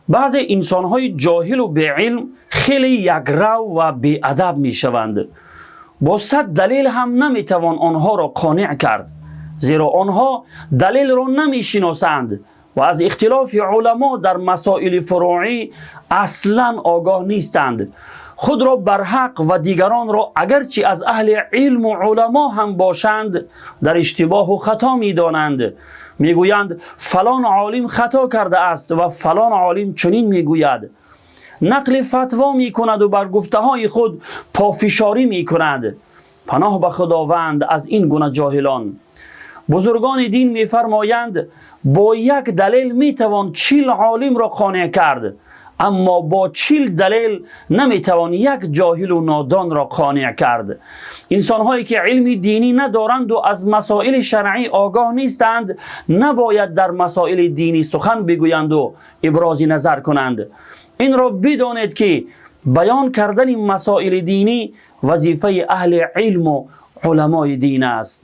بعضی انسان‌های جاهل و بی‌علم خیلی یکرو و بی‌ادب می‌شوند. با 100 دلیل هم نمی‌توان آنها را قانع کرد، زیرا آنها دلیل را نمی‌شناسند و از اختلاف علما در مسائل فروعی اصلاً آگاه نیستند. خود را بر حق و دیگران را اگرچه از اهل علم و علما هم باشند در اشتباه و خطا می‌دانند. میگویند فلان عالم خطا کرده است و فلان عالم چنین میگوید. نقل فتوا میکند و بر گفته های خود پافشاری میکند. پناه به خداوند از این گونه جاهلان. بزرگان دین میفرمایند با یک دلیل میتوان 40 عالم را قانع کرد، اما با 40 دلیل نمیتوان یک جاهل و نادان را قانع کرد. انسان هایی که علم دینی ندارند و از مسائل شرعی آگاه نیستند نباید در مسائل دینی سخن بگویند و ابراز نظر کنند. این را بدانید که بیان کردن مسائل دینی وظیفه اهل علم و علمای دین است.